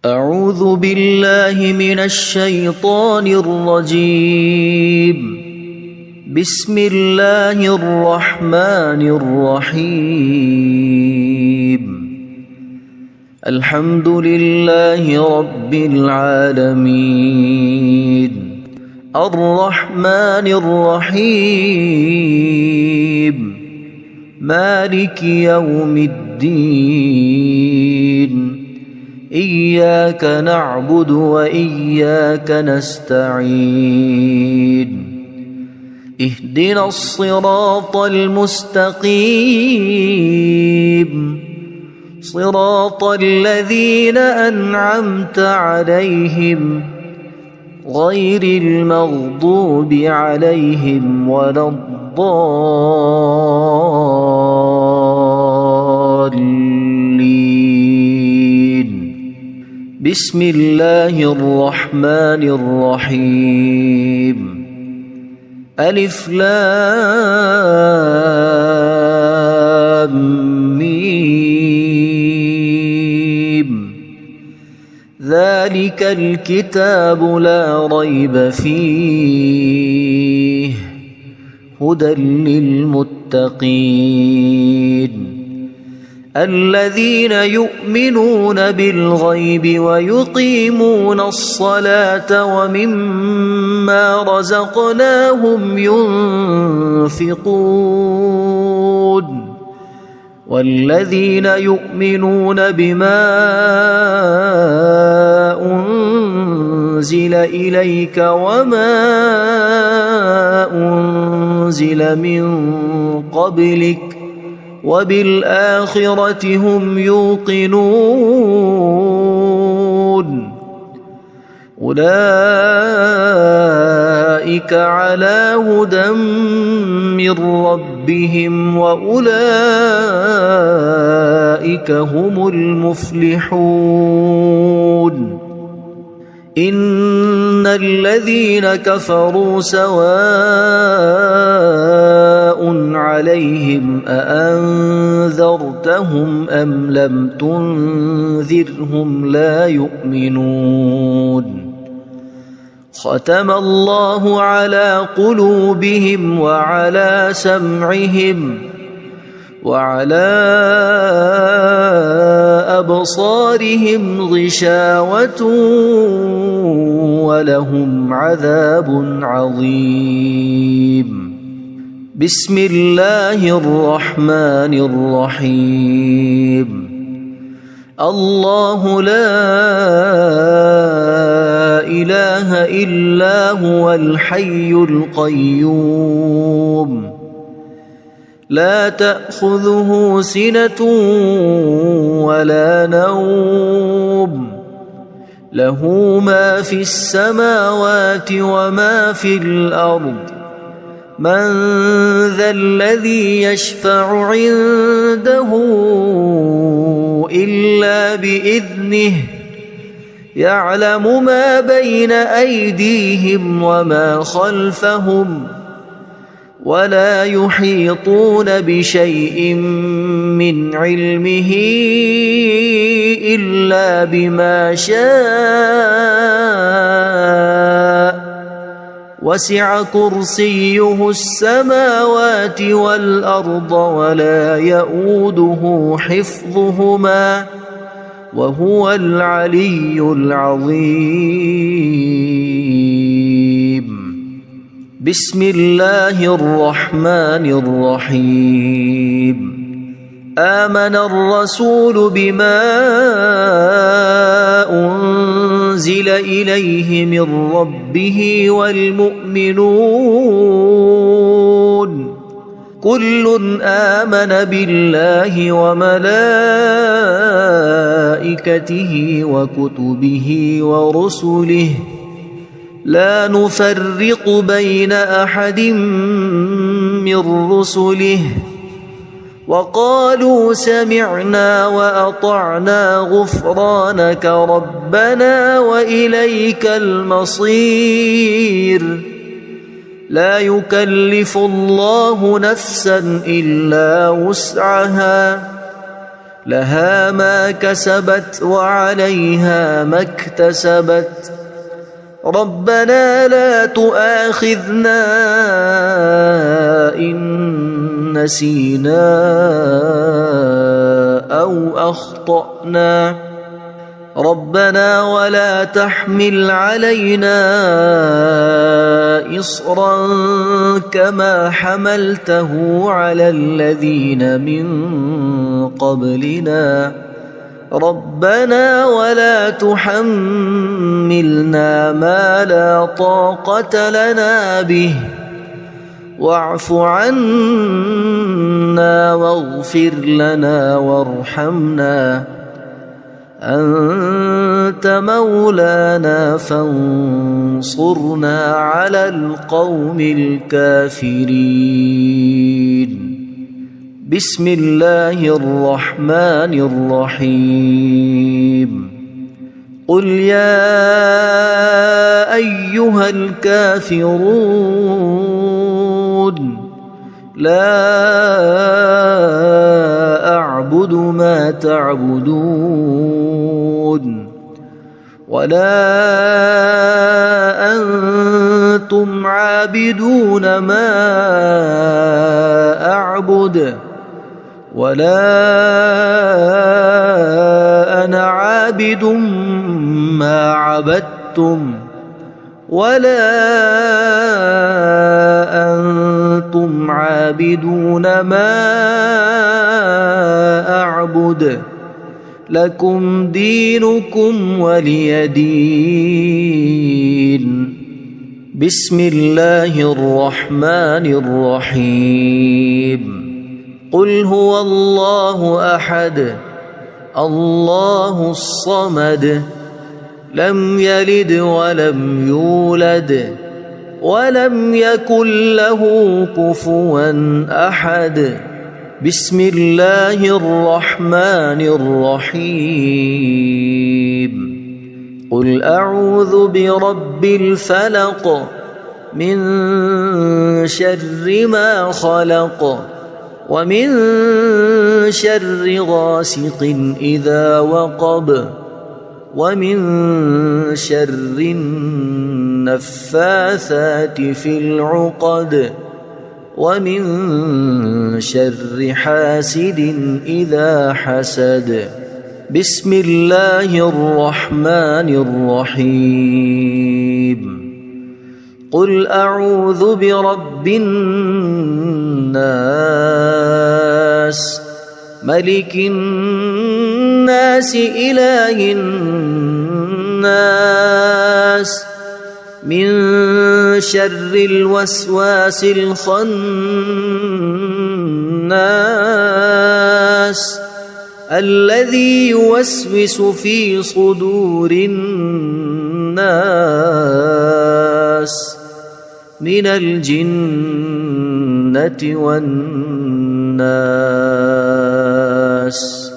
أعوذ بالله من الشيطان الرجيم. بسم الله الرحمن الرحيم. الحمد لله رب العالمين الرحمن الرحيم مالك يوم الدين إياك نعبد وإياك نستعين اهدنا الصراط المستقيم صراط الذين أنعمت عليهم غير المغضوب عليهم ولا الضالين. بسم الله الرحمن الرحيم. ألف لام ميم. ذلك الكتاب لا ريب فيه هدى للمتقين الذين يؤمنون بالغيب ويقيمون الصلاة ومما رزقناهم ينفقون والذين يؤمنون بما أنزل إليك وما أنزل من قبلك وبالآخرة هم يوقنون أولئك على هدى من ربهم وأولئك هم المفلحون. إن الذين كفروا سواء عليهم أأنذرتهم أم لم تنذرهم لا يؤمنون. ختم الله على قلوبهم وعلى سمعهم وعلى أبصارهم غشاوة ولهم عذاب عظيم. بسم الله الرحمن الرحيم. الله لا إله إلا هو الحي القيوم لا تأخذه سنة ولا نوم له ما في السماوات وما في الأرض. من ذا الذي يشفع عنده إلا بإذنه يعلم ما بين أيديهم وما خلفهم ولا يحيطون بشيء من علمه إلا بما شاء وسع كرسيه السماوات والأرض ولا يؤوده حفظهما وهو العلي العظيم. بسم الله الرحمن الرحيم. آمن الرسول بما أنزل إليه من ربه والمؤمنون كل آمن بالله وملائكته وكتبه ورسله لا نفرق بين أحد من رسله وقالوا سمعنا وأطعنا غفرانك ربنا وإليك المصير. لا يكلف الله نفسا إلا وسعها لها ما كسبت وعليها ما اكتسبت ربنا لا تؤاخذنا إن نسينا أو أخطأنا ربنا ولا تحمل علينا إصرا كما حملته على الذين من قبلنا ربنا ولا تحملنا ما لا طاقة لنا به واعف عنا واغفر لنا وارحمنا أنت مولانا فانصرنا على القوم الكافرين بسم الله الرحمن الرحيم قل يا أيها الكافرون لا أعبد ما تعبدون ولا أنتم عابدون ما أعبد ولا أنا عابد ما عبدتم ولا أنتم عابدون ما أعبد لكم دينكم ولي دين بسم الله الرحمن الرحيم قل هو الله أحد الله الصمد لم يلد ولم يولد ولم يكن له كفوا أحد بسم الله الرحمن الرحيم قل أعوذ برب الفلق من شر ما خلق ومن شر غاسق إذا وقب ومن شر النفاثات في العقد ومن شر حاسد إذا حسد بسم الله الرحمن الرحيم قل أعوذ برب الناس ملك الناس إله الناس من شر الوسواس الخناس الذي يوسوس في صدور الناس من الجنة والناس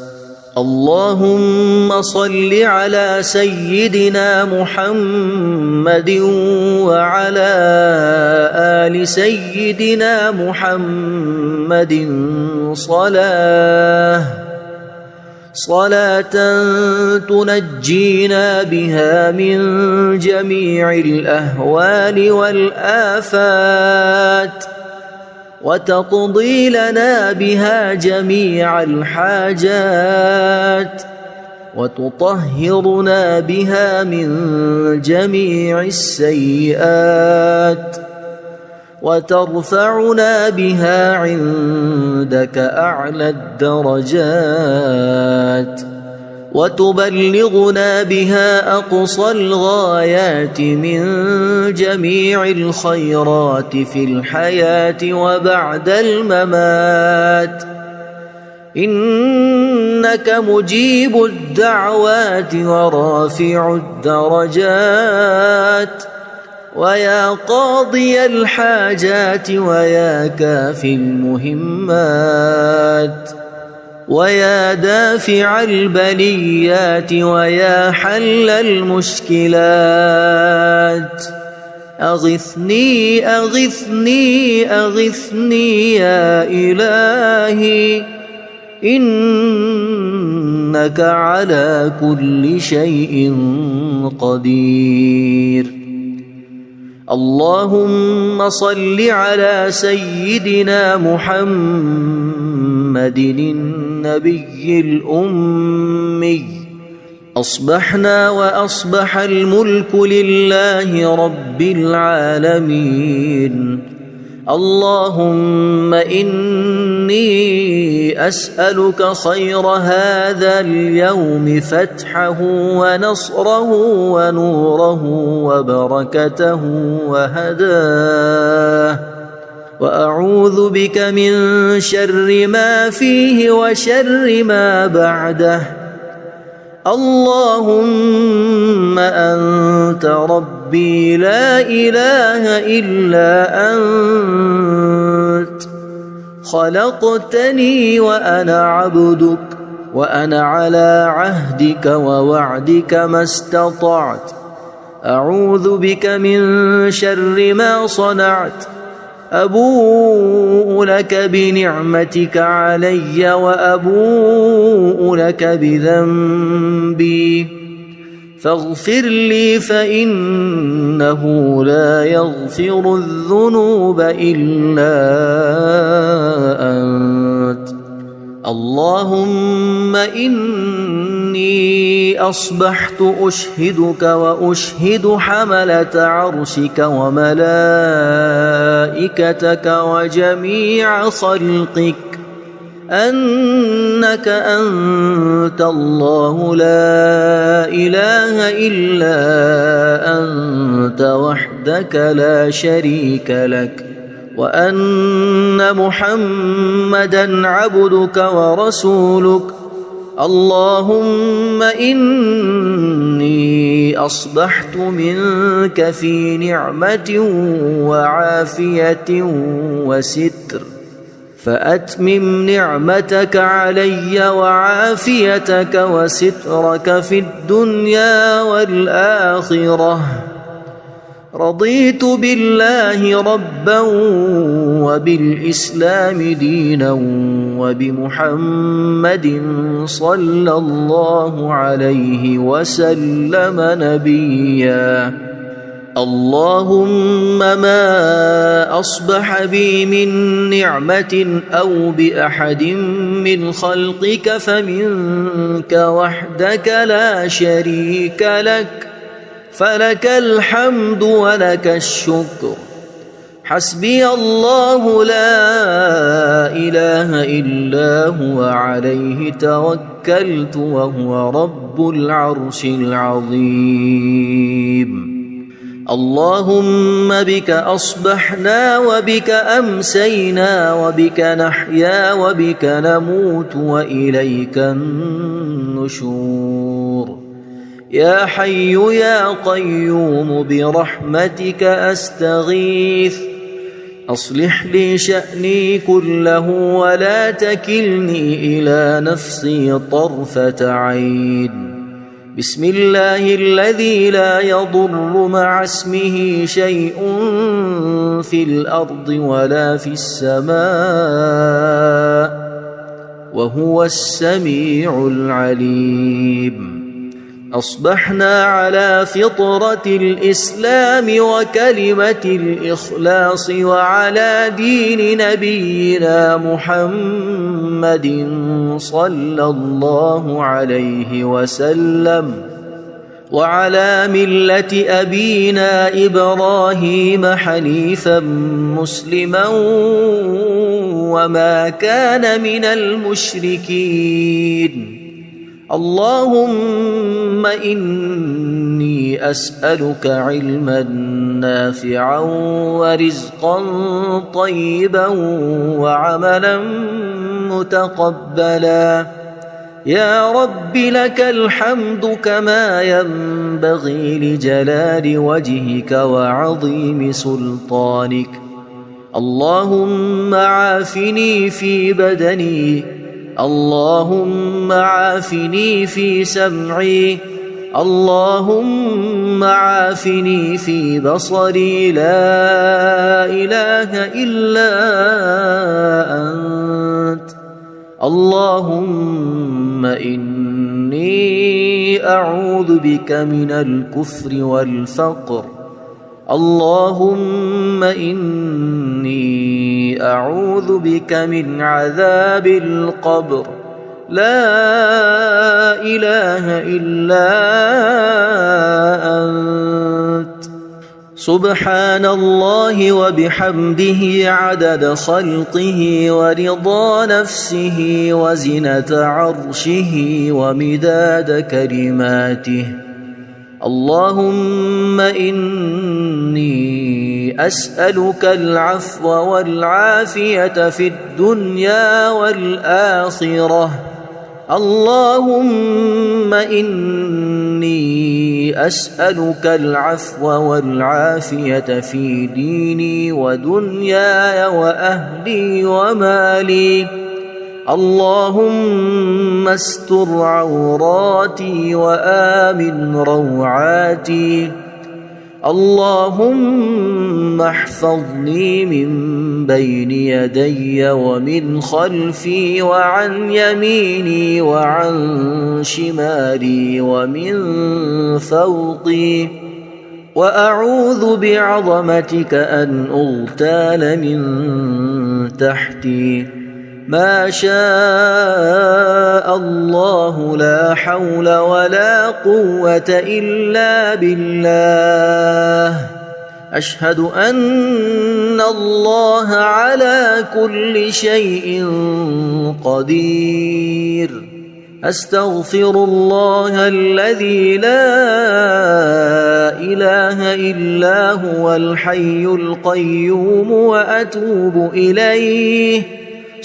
اللهم صل على سيدنا محمد وعلى آل سيدنا محمد صلاة تنجينا بها من جميع الأهوال والآفات وتقضي لنا بها جميع الحاجات وتطهرنا بها من جميع السيئات وترفعنا بها عندك أعلى الدرجات وتبلغنا بها أقصى الغايات من جميع الخيرات في الحياة وبعد الممات إنك مجيب الدعوات ورافع الدرجات ويا قاضي الحاجات ويا كافي المهمات ويا دافع البليات ويا حل المشكلات أغثني أغثني أغثني يا إلهي إنك على كل شيء قدير. اللهم صل على سيدنا محمد النبي الأمي. أصبحنا وأصبح الملك لله رب العالمين. اللهم إني أسألك خير هذا اليوم، فتحه ونصره ونوره وبركته وهداه، وأعوذ بك من شر ما فيه وشر ما بعده. اللهم أنت ربي لا إله إلا أنت، خلقتني وأنا عبدك، وأنا على عهدك ووعدك ما استطعت. أعوذ بك من شر ما صنعت. أبوء لك بنعمتك علي وأبوء لك بذنبي، فاغفر لي فإنه لا يغفر الذنوب إلا أنت. اللهم إني أصبحت أشهدك وأشهد حملة عرشك وملائكتك وجميع خلقك أنك أنت الله لا إله إلا أنت وحدك لا شريك لك، وأن محمدًا عبدك ورسولك. اللهم إني أصبحت منك في نعمة وعافية وستر، فأتمم نعمتك علي وعافيتك وسترك في الدنيا والآخرة. رضيت بالله ربا وبالإسلام دينا وبمحمد صلى الله عليه وسلم نبيا. اللهم ما أصبح بي من نعمة أو بأحد من خلقك فمنك وحدك لا شريك لك، فلك الحمد ولك الشكر. حسبي الله لا إله إلا هو عليه توكلت وهو رب العرش العظيم. اللهم بك أصبحنا وبك أمسينا وبك نحيا وبك نموت وإليك النشور. يا حي يا قيوم برحمتك أستغيث، أصلح لي شأني كله ولا تكلني إلى نفسي طرفة عين. بسم الله الذي لا يضر مع اسمه شيء في الأرض ولا في السماء، وهو السميع العليم. أصبحنا على فطرة الإسلام وكلمة الإخلاص وعلى دين نبينا محمد صلى الله عليه وسلم، وعلى ملة أبينا إبراهيم حنيفا مسلما وما كان من المشركين. اللهم إني أسألك علما نافعا ورزقا طيبا وعملا متقبلا. يا رب لك الحمد كما ينبغي لجلال وجهك وعظيم سلطانك. اللهم عافني في بدني، اللهم عافني في سمعي، اللهم عافني في بصري. لا إله إلا أنت. اللهم إني أعوذ بك من الكفر والفقر. اللهم إني أعوذ بك من عذاب القبر. لا إله إلا أنت. سبحان الله وبحمده عدد خلقه ورضا نفسه وزنة عرشه ومداد كلماته. اللهم إني أسألك العفو والعافية في الدنيا والآخرة. اللهم إني أسألك العفو والعافية في ديني ودنياي وأهلي ومالي. اللهم استر عوراتي وآمن روعاتي. اللهم احفظني من بين يدي ومن خلفي وعن يميني وعن شمالي ومن فوقي. وأعوذ بعظمتك أن أغتال من تحتي. ما شاء الله لا حول ولا قوة إلا بالله. أشهد أن الله على كل شيء قدير. أستغفر الله الذي لا إله إلا هو الحي القيوم وأتوب إليه.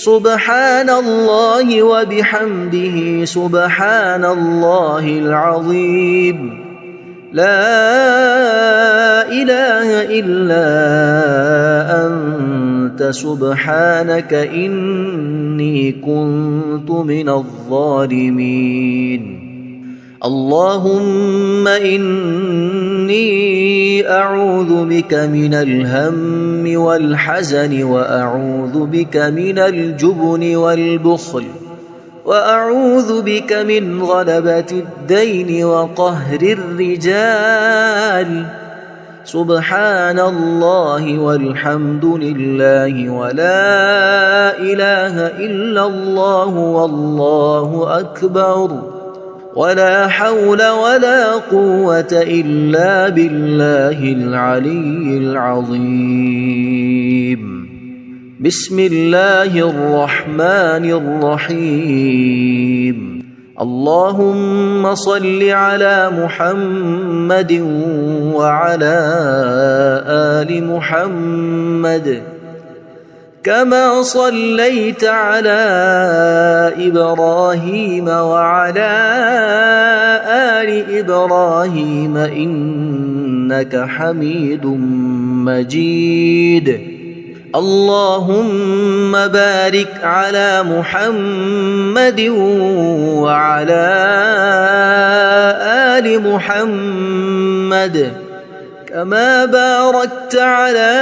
سبحان الله وبحمده سبحان الله العظيم. لا إله إلا أنت سبحانك إني كنت من الظالمين. اللهم إني أعوذ بك من الهم والحزن وأعوذ بك من الجبن والبخل وأعوذ بك من غلبة الدين وقهر الرجال. سبحان الله والحمد لله ولا إله إلا الله والله أكبر ولا حول ولا قوة إلا بالله العلي العظيم. بسم الله الرحمن الرحيم. اللهم صل على محمد وعلى آل محمد كما صليت على إبراهيم وعلى آل إبراهيم إنك حميد مجيد. اللهم بارك على محمد وعلى آل محمد كما باركت على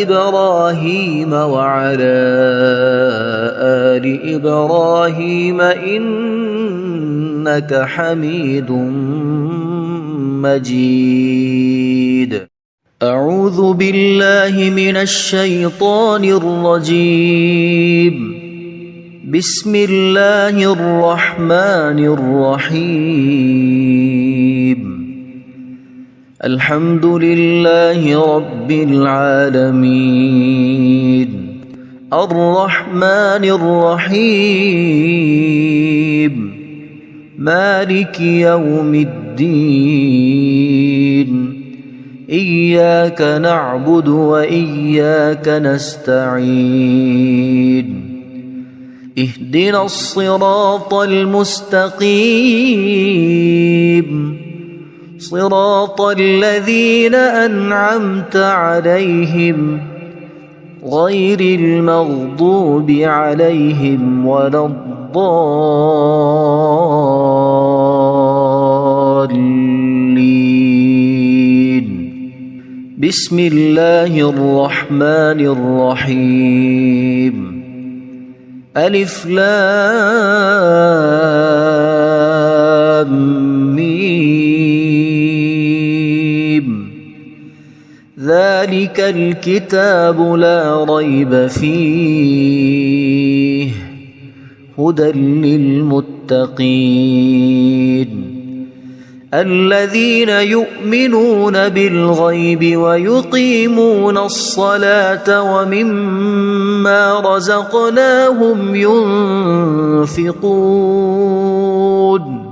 إبراهيم وعلى آل إبراهيم إنك حميد مجيد. أعوذ بالله من الشيطان الرجيم. بسم الله الرحمن الرحيم. الحمد لله رب العالمين الرحمن الرحيم مالك يوم الدين. إياك نعبد وإياك نستعين. اهدنا الصراط المستقيم صراط الذين أنعمت عليهم غير المغضوب عليهم ولا الضالين. بسم الله الرحمن الرحيم. ألف لام ميم ذلك الكتاب لا ريب فيه هدى للمتقين الذين يؤمنون بالغيب ويقيمون الصلاة ومما رزقناهم ينفقون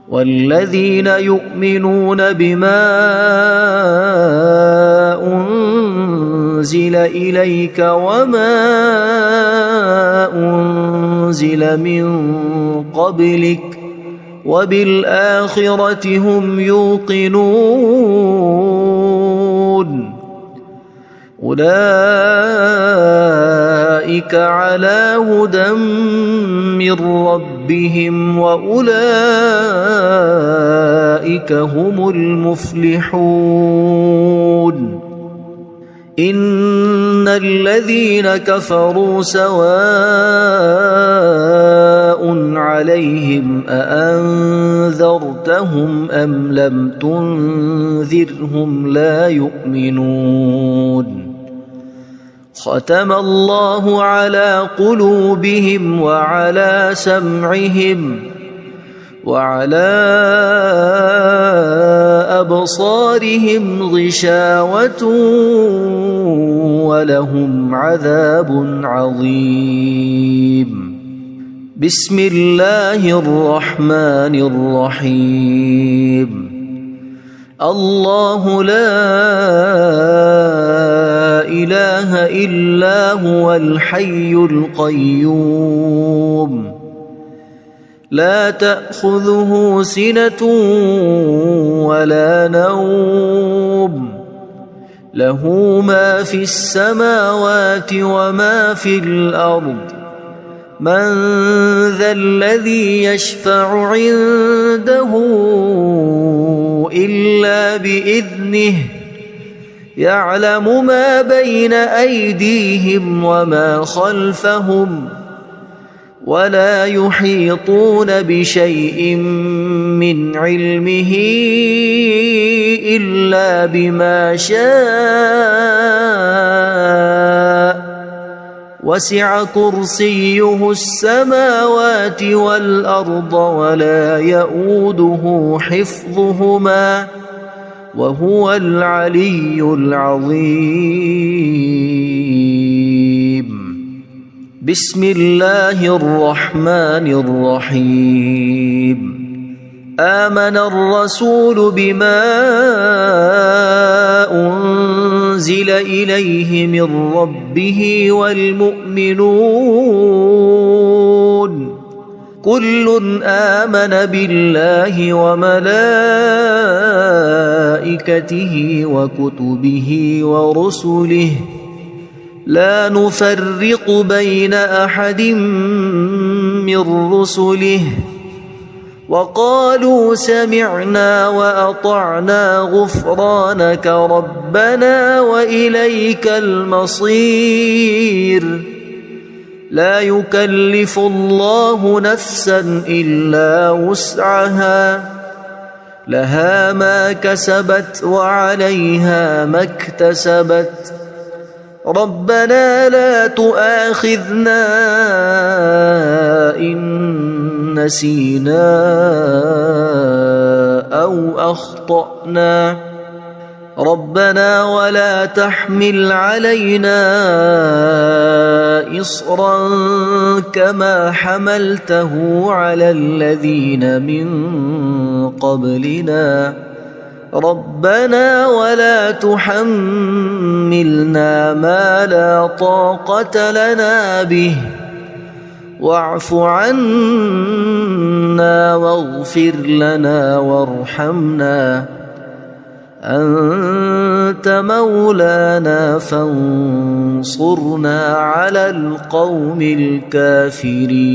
والذين يؤمنون بما أنزل إليك وما أنزل من قبلك وبالآخرة هم يوقنون أولئك على هدى من ربهم وأولئك هم المفلحون إن الذين كفروا سواء عليهم أأنذرتهم أم لم تنذرهم لا يؤمنون ختم الله على قلوبهم وعلى سمعهم وعلى أبصارهم غشاوة ولهم عذاب عظيم بسم الله الرحمن الرحيم الله لا إله إلا هو الحي القيوم لا تأخذه سنة ولا نوم له ما في السماوات وما في الأرض من ذا الذي يشفع عنده إلا بإذنه يعلم ما بين أيديهم وما خلفهم ولا يحيطون بشيء من علمه إلا بما شاء وسع كرسيه السماوات والأرض ولا يؤوده حفظهما وهو العلي العظيم بسم الله الرحمن الرحيم آمن الرسول بما أنزل إليه من ربه والمؤمنون كل آمن بالله وملائكته وكتبه ورسله لا نفرق بين أحد من رسله وقالوا سمعنا وأطعنا غفرانك ربنا وإليك المصير لا يكلف الله نفسا إلا وسعها لها ما كسبت وعليها ما اكتسبت ربنا لا تؤاخذنا إن نسينا أو أخطأنا ربنا ولا تحمل علينا إصرا كما حملته على الذين من قبلنا ربنا ولا تحملنا ما لا طاقة لنا به واعف عنا واغفر لنا وارحمنا أنت مولانا فانصرنا على القوم الكافرين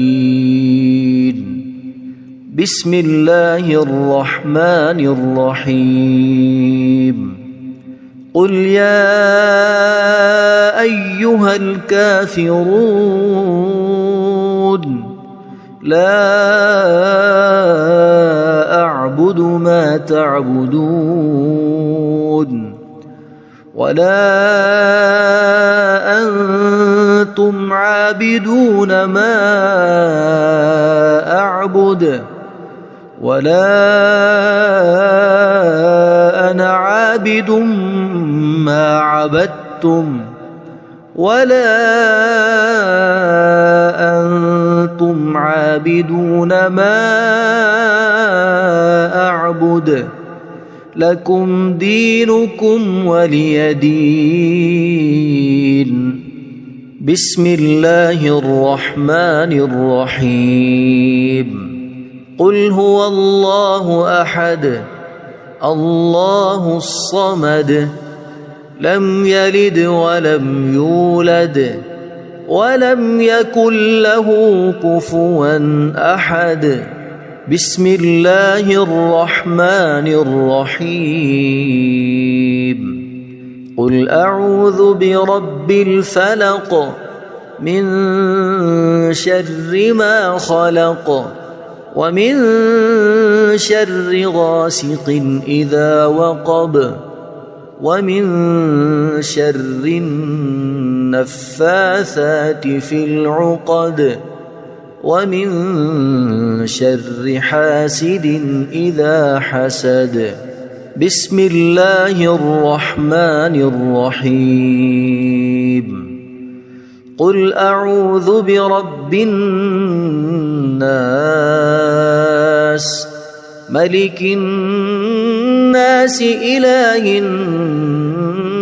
بسم الله الرحمن الرحيم قل يا أيها الكافرون لا أعبد ما تعبدون ولا أنتم عابدون ما أعبد ولا أنا عابد ما عبدتم ولا أنتم عابدون ما أعبد لكم دينكم ولي دين. بسم الله الرحمن الرحيم. قل هو الله أحد الله الصمد لم يلد ولم يولد ولم يكن له كفوا أحد. بسم الله الرحمن الرحيم. قل أعوذ برب الفلق من شر ما خلق ومن شر غاسق إذا وقب ومن شر النفاثات في العقد ومن شر حاسد إذا حسد. بسم الله الرحمن الرحيم. قل أعوذ برب الناس ملك الناس إله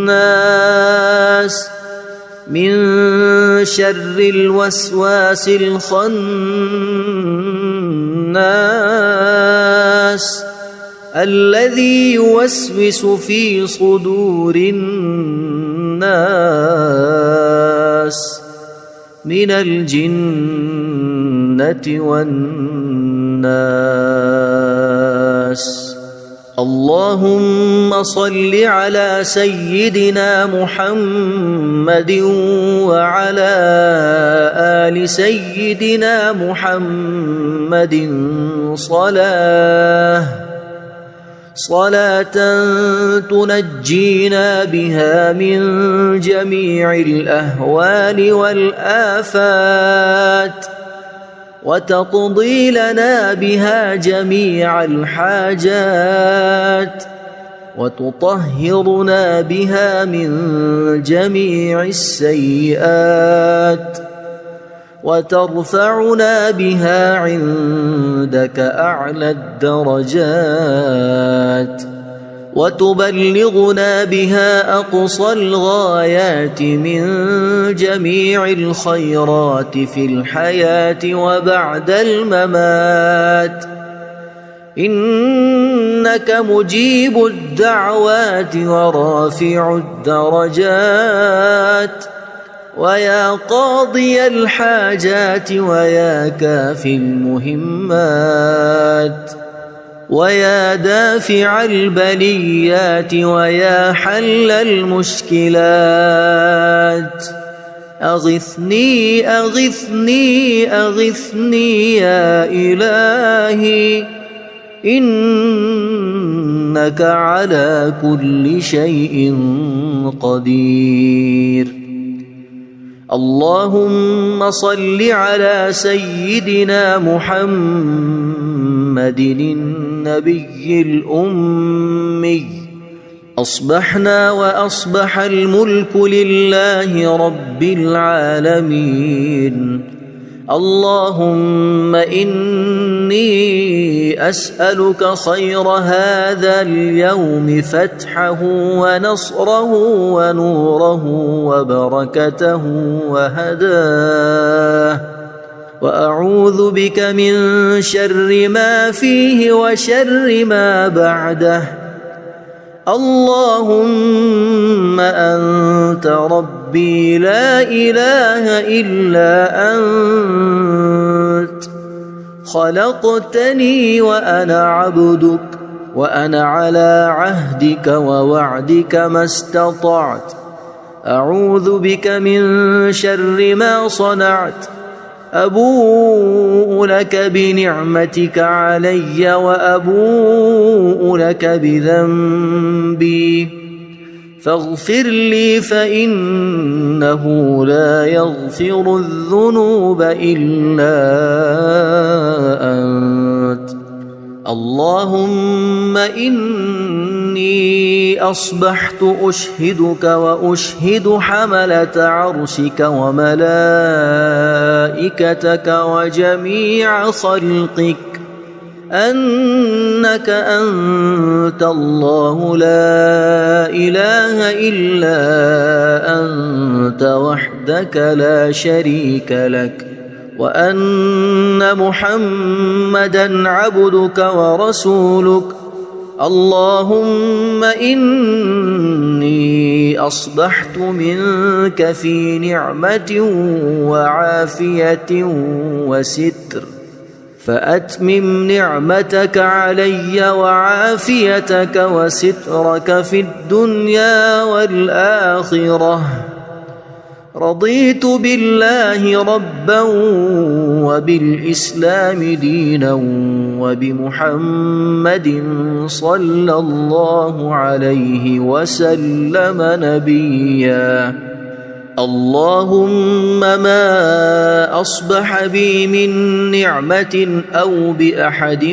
الناس من شر الوسواس الخناس الذي يوسوس في صدور الناس من الجنة والناس. اللهم صل على سيدنا محمد وعلى آل سيدنا محمد صلاة تنجينا بها من جميع الأهوال والآفات وتقضي لنا بها جميع الحاجات وتطهرنا بها من جميع السيئات وترفعنا بها عندك أعلى الدرجات وتبلغنا بها أقصى الغايات من جميع الخيرات في الحياة وبعد الممات. إنك مجيب الدعوات ورافع الدرجات ويا قاضي الحاجات ويا كافي المهمات ويا دافع البليات ويا حل المشكلات. أغثني أغثني أغثني يا إلهي إنك على كل شيء قدير. اللهم صل على سيدنا محمد النبي الأمي. أصبحنا وأصبح الملك لله رب العالمين. اللهم إني أسألك خير هذا اليوم فتحه ونصره ونوره وبركته وهداه وأعوذ بك من شر ما فيه وشر ما بعده. اللهم أنت ربي لا إله إلا أنت خلقتني وأنا عبدك وأنا على عهدك ووعدك ما استطعت. أعوذ بك من شر ما صنعت أبوء لك بنعمتك علي وأبوء لك بذنبي فاغفر لي فإنه لا يغفر الذنوب إلا أنت. اللهم إني أصبحت أشهدك وأشهد حملة عرشك وملائكتك وجميع خلقك أنك أنت الله لا إله إلا أنت وحدك لا شريك لك وأن محمدًا عبدك ورسولك. اللهم إني أصبحت منك في نعمة وعافية وستر فأتمم نعمتك علي وعافيتك وسترك في الدنيا والآخرة. رضيت بالله ربا وبالإسلام دينا وبمحمد صلى الله عليه وسلم نبيا. اللهم ما أصبح بي من نعمة أو بأحد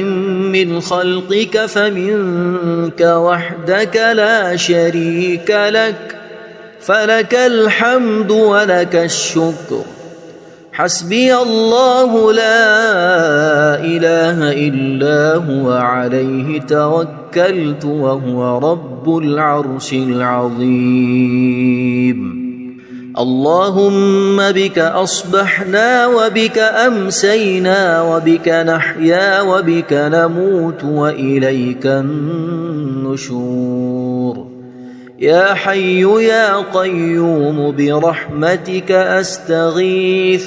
من خلقك فمنك وحدك لا شريك لك فلك الحمد ولك الشكر. حسبي الله لا إله إلا هو عليه توكلت وهو رب العرش العظيم. اللهم بك أصبحنا وبك أمسينا وبك نحيا وبك نموت وإليك النشور. يا حي يا قيوم برحمتك أستغيث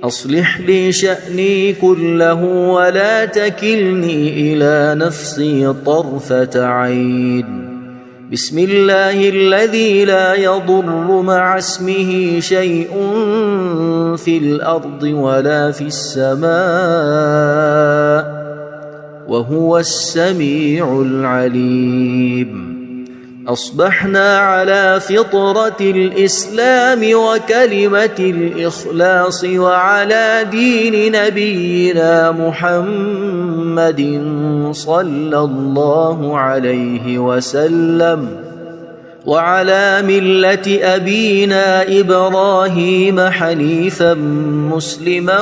أصلح لي شأني كله ولا تكلني إلى نفسي طرفة عين. بسم الله الذي لا يضر مع اسمه شيء في الأرض ولا في السماء وهو السميع العليم. أصبحنا على فطرة الإسلام وكلمة الإخلاص وعلى دين نبينا محمد صلى الله عليه وسلم وعلى ملة أبينا إبراهيم حنيفا مسلما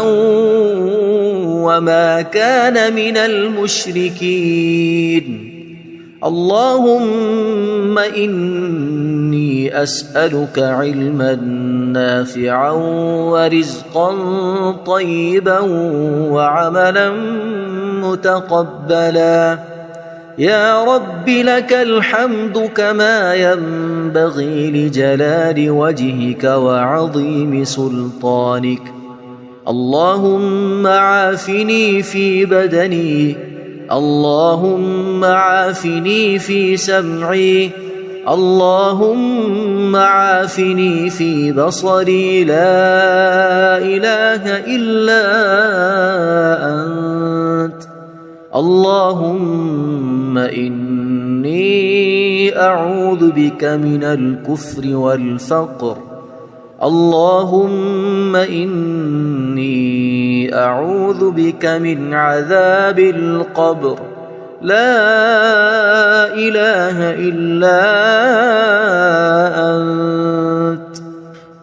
وما كان من المشركين. اللهم إني أسألك علما نافعا ورزقا طيبا وعملا متقبلا. يا رب لك الحمد كما ينبغي لجلال وجهك وعظيم سلطانك. اللهم عافني في بدني اللهم عافني في سمعي اللهم عافني في بصري لا إله إلا أنت. اللهم إني أعوذ بك من الكفر والفقر. اللهم إني أعوذ بك من عذاب القبر. لا إله إلا أنت.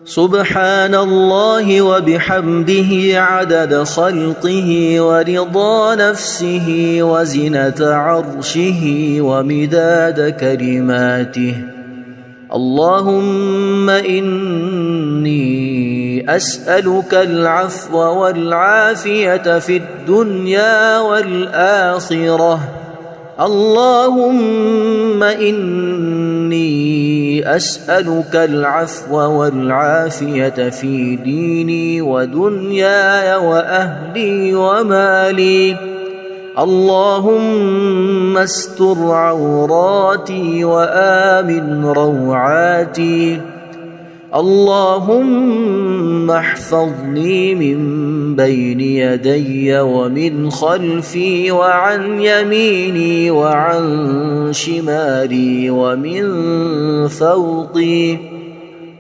سبحان الله وبحمده عدد خلقه ورضا نفسه وزنة عرشه ومداد كلماته. اللهم إني أسألك العفو والعافية في الدنيا والآخرة. اللهم إني أسألك العفو والعافية في ديني ودنياي وأهلي ومالي. اللهم استر عوراتي وآمن روعاتي. اللهم احفظني من بين يدي ومن خلفي وعن يميني وعن شمالي ومن فوقي،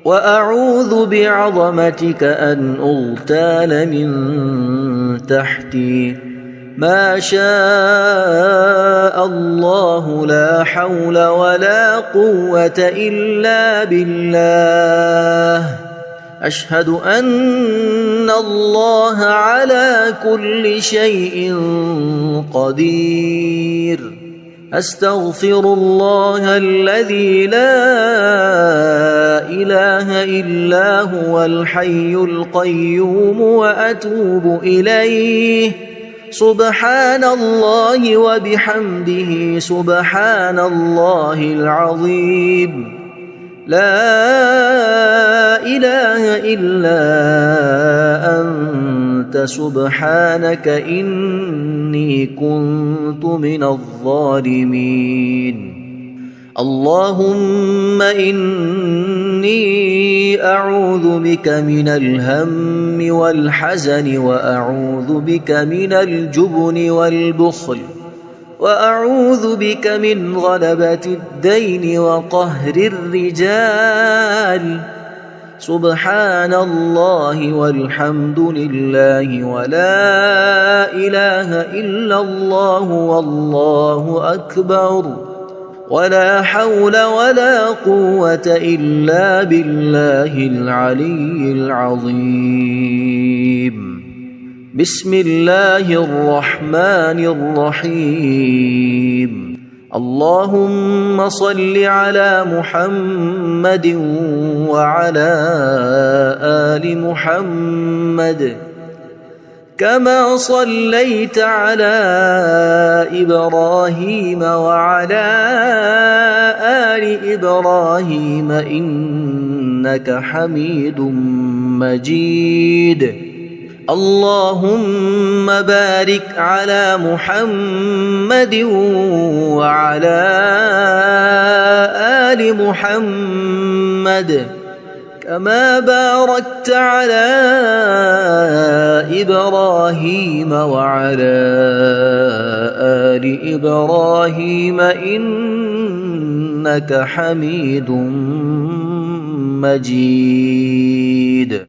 وأعوذ بعظمتك أن أغتال من تحتي. ما شاء الله لا حول ولا قوة إلا بالله. أشهد أن الله على كل شيء قدير. أستغفر الله الذي لا إله إلا هو الحي القيوم وأتوب إليه. سبحان الله وبحمده سبحان الله العظيم. لا إله إلا أنت سبحانك إني كنت من الظالمين. اللهم إني أعوذ بك من الهم والحزن، وأعوذ بك من الجبن والبخل، وأعوذ بك من غلبة الدين وقهر الرجال. سبحان الله والحمد لله ولا إله إلا الله والله أكبر، ولا حول ولا قوة إلا بالله العلي العظيم. بسم الله الرحمن الرحيم. اللهم صل على محمد وعلى آل محمد كما صليت على إبراهيم وعلى آل إبراهيم إنك حميد مجيد. اللهم بارك على محمد وعلى آل محمد كما باركت على إبراهيم وعلى آل إبراهيم إنك حميد مجيد.